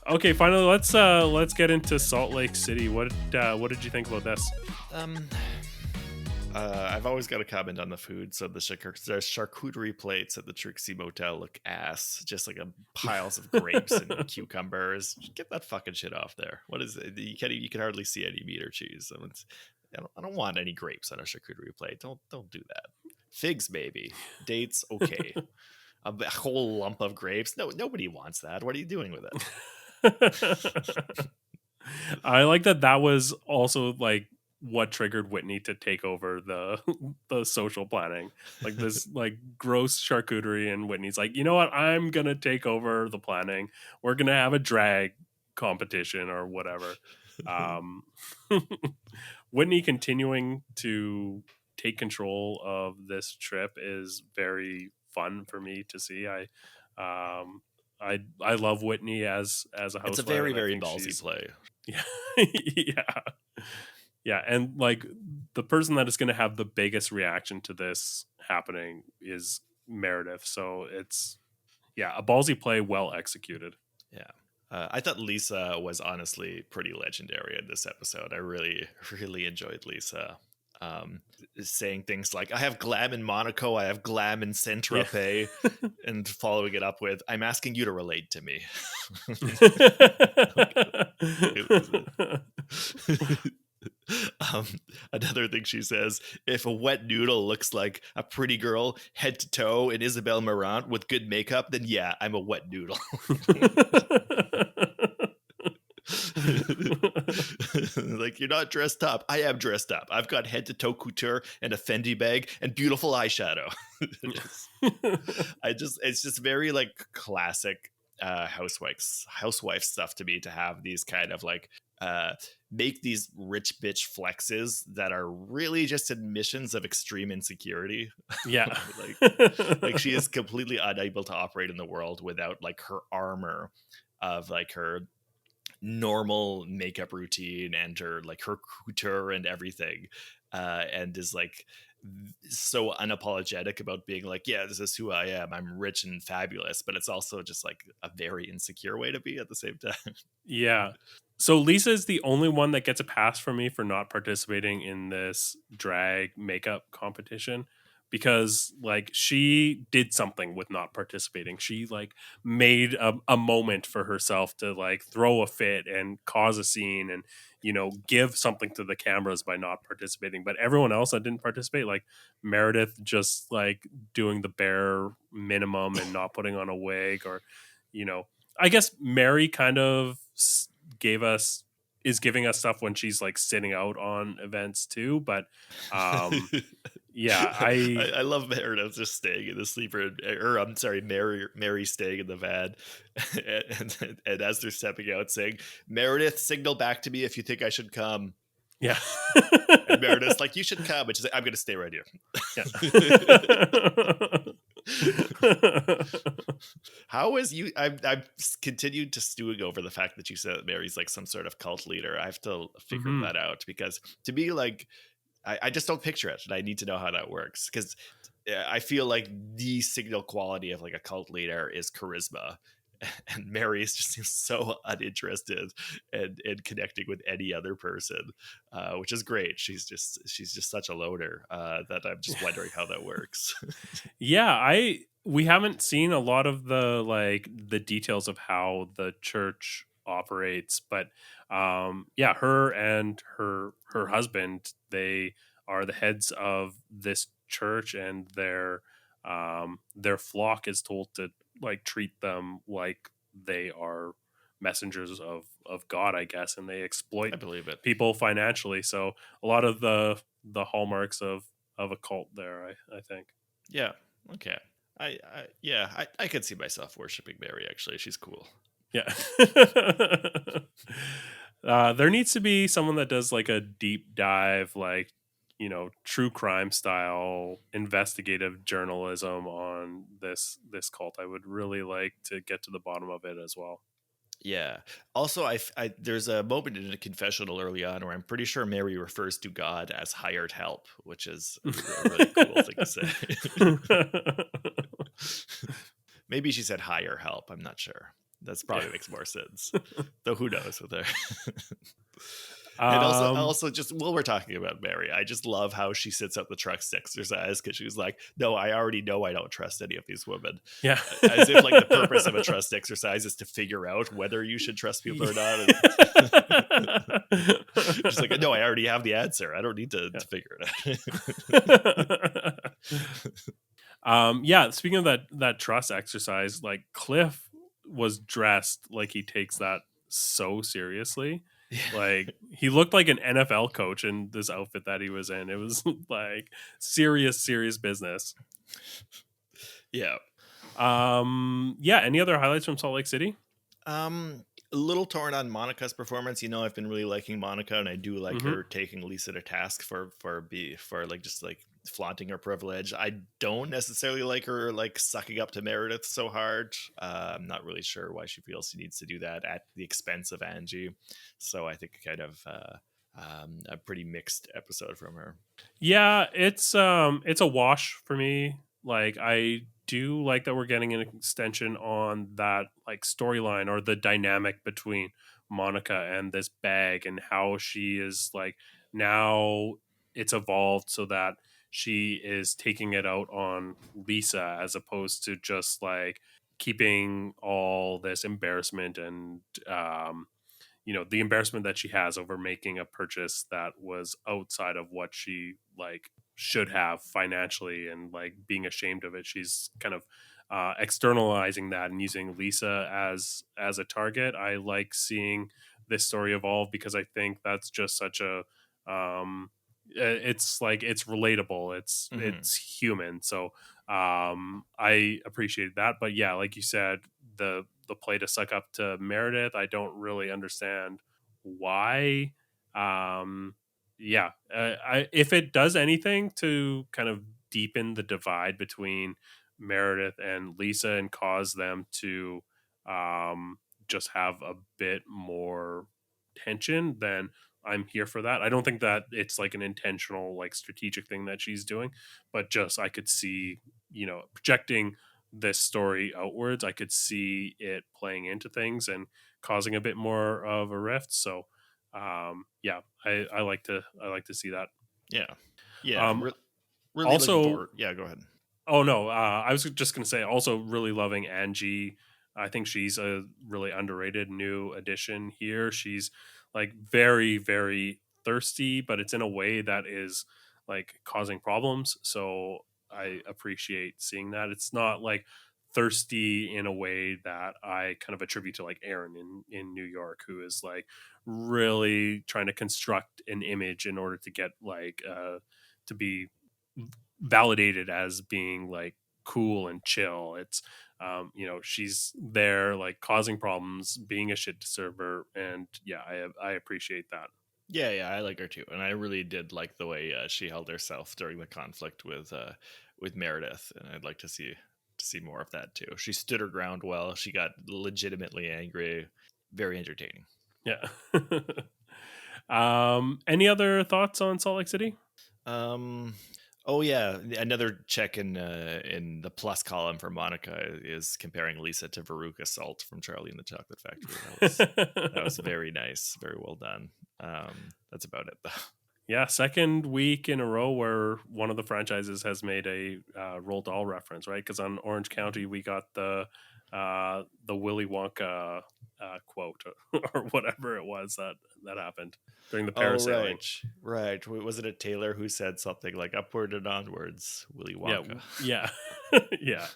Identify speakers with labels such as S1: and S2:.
S1: Okay, finally, let's get into Salt Lake City. What did you think about this?
S2: Um, I've always got a comment on the food. So the charcuterie plates at the Trixie Motel look ass, just like piles of grapes and cucumbers. Get that fucking shit off there. What is it? You can hardly see any meat or cheese. I don't want any grapes on a charcuterie plate. Don't do that. Figs maybe, dates okay. A whole lump of grapes. No, nobody wants that. What are you doing with it?
S1: I like that was also like what triggered Whitney to take over the social planning. Like this like gross charcuterie, and Whitney's like, you know what, I'm gonna take over the planning. We're gonna have a drag competition or whatever. Um Whitney continuing to take control of this trip is very fun for me to see. I love Whitney as a housewife.
S2: It's a very, very ballsy play.
S1: Yeah. Yeah. And like the person that is going to have the biggest reaction to this happening is Meredith. So it's, a ballsy play, well executed.
S2: Yeah. I thought Lisa was honestly pretty legendary in this episode. I really, really enjoyed Lisa. Saying things like, I have glam in Monaco, I have glam in Saint-Tropez, and following it up with, I'm asking you to relate to me. Another thing she says, if a wet noodle looks like a pretty girl head to toe in Isabelle Marant with good makeup, then yeah, I'm a wet noodle. Like, you're not dressed up. I am dressed up. I've got head to toe couture and a Fendi bag and beautiful eyeshadow. It's just very like classic housewife stuff to me, to have these kind of like make these rich bitch flexes that are really just admissions of extreme insecurity.
S1: Yeah.
S2: like she is completely unable to operate in the world without like her armor of like her normal makeup routine and her couture and everything, and is like so unapologetic about being like, yeah, this is who I am, I'm rich and fabulous, but it's also just like a very insecure way to be at the same time.
S1: Yeah. So Lisa is the only one that gets a pass from me for not participating in this drag makeup competition, because like she did something with not participating. She like made a moment for herself to like throw a fit and cause a scene and, give something to the cameras by not participating. But everyone else that didn't participate, like Meredith just like doing the bare minimum and not putting on a wig, or, I guess Mary kind of is giving us stuff when she's like sitting out on events too, but yeah,
S2: I love Meredith just staying in the sleeper, or I'm sorry, Mary staying in the van, and as they're stepping out, saying, Meredith, signal back to me if you think I should come.
S1: Yeah.
S2: And Meredith's like, you should come, and she's like, I'm gonna stay right here. How is you? I've continued to stewing over the fact that you said that Mary's like some sort of cult leader. I have to figure that out, because to me, like, I just don't picture it, and I need to know how that works, because I feel like the signal quality of like a cult leader is charisma, and Mary just seems so uninterested in connecting with any other person, which is great. She's just such a loner, that I'm just wondering how that works.
S1: Yeah, we haven't seen a lot of the details of how the church operates, but her and her husband, they are the heads of this church, and their flock is told to like treat them like they are messengers of God, I guess, and they exploit,
S2: I believe it,
S1: people financially. So a lot of the hallmarks of a cult there, I think.
S2: Yeah. Okay. I could see myself worshiping Mary. Actually, she's cool.
S1: Yeah. There needs to be someone that does like a deep dive, like, true crime style investigative journalism on this cult. I would really like to get to the bottom of it as well.
S2: Yeah. Also, I there's a moment in a confessional early on where I'm pretty sure Mary refers to God as hired help, which is a really cool thing to say. Maybe she said hire help. I'm not sure. That's probably makes more sense. Though who knows with her. And
S1: um
S2: also just while we're talking about Mary, I just love how she sits up the trust exercise because she's like, no, I already know I don't trust any of these women.
S1: yeah.
S2: As if like the purpose of a trust exercise is to figure out whether you should trust people or not. And she's like, no, I already have the answer. I don't need to figure it out.
S1: Yeah, speaking of that trust exercise, like Cliff was dressed like he takes that so seriously. Like he looked like an NFL coach in this outfit that he was in. It was like serious business.
S2: Yeah.
S1: Yeah, any other highlights from Salt Lake City?
S2: A little torn on Monica's performance. You know, I've been really liking Monica, and I do like her taking Lisa to task for like just like flaunting her privilege. I don't necessarily like her like sucking up to Meredith so hard. I'm not really sure why she feels she needs to do that at the expense of Angie. So I think kind of a pretty mixed episode from her.
S1: Yeah, it's a wash for me. Like I do like that we're getting an extension on that like storyline or the dynamic between Monica and this bag and how she is like now it's evolved so that she is taking it out on Lisa as opposed to just like keeping all this embarrassment and the embarrassment that she has over making a purchase that was outside of what she like should have financially and like being ashamed of it. She's kind of externalizing that and using Lisa as a target. I like seeing this story evolve because I think that's just such a it's like it's relatable, it's human. So I appreciated that. But yeah, like you said, the play to suck up to Meredith, I don't really understand why. Yeah, if it does anything to kind of deepen the divide between Meredith and Lisa and cause them to just have a bit more tension, then I'm here for that. I don't think that it's like an intentional, like strategic thing that she's doing, but just I could see, projecting this story outwards, I could see it playing into things and causing a bit more of a rift. So, yeah, I like to see that.
S2: Yeah. Yeah.
S1: Um,
S2: Really looking
S1: also,
S2: forward. Yeah, go ahead.
S1: oh no, I was just gonna say also really loving Angie. I think she's a really underrated new addition here. She's like very, very thirsty, but it's in a way that is like causing problems. So I appreciate seeing that. It's not like thirsty in a way that I kind of attribute to like Aaron in New York, who is like really trying to construct an image in order to get like to be validated as being like cool and chill. It's she's there like causing problems, being a shit disturber, and yeah, I appreciate that.
S2: Yeah, I like her too, and I really did like the way she held herself during the conflict with Meredith, and I'd like to see more of that too. She stood her ground well. She got legitimately angry. Very entertaining.
S1: Yeah. Any other thoughts on Salt Lake City?
S2: Oh yeah, another check in the plus column for Monica is comparing Lisa to Veruca Salt from Charlie and the Chocolate Factory. That was very nice, very well done. That's about it though.
S1: Yeah, second week in a row where one of the franchises has made a Roald Dahl reference, right? Because on Orange County we got the Willy Wonka quote or whatever it was that happened during the parasailing.
S2: Right. Was it a Taylor who said something like "upward and onwards, Willy Wonka"?
S1: Yeah, yeah, yeah.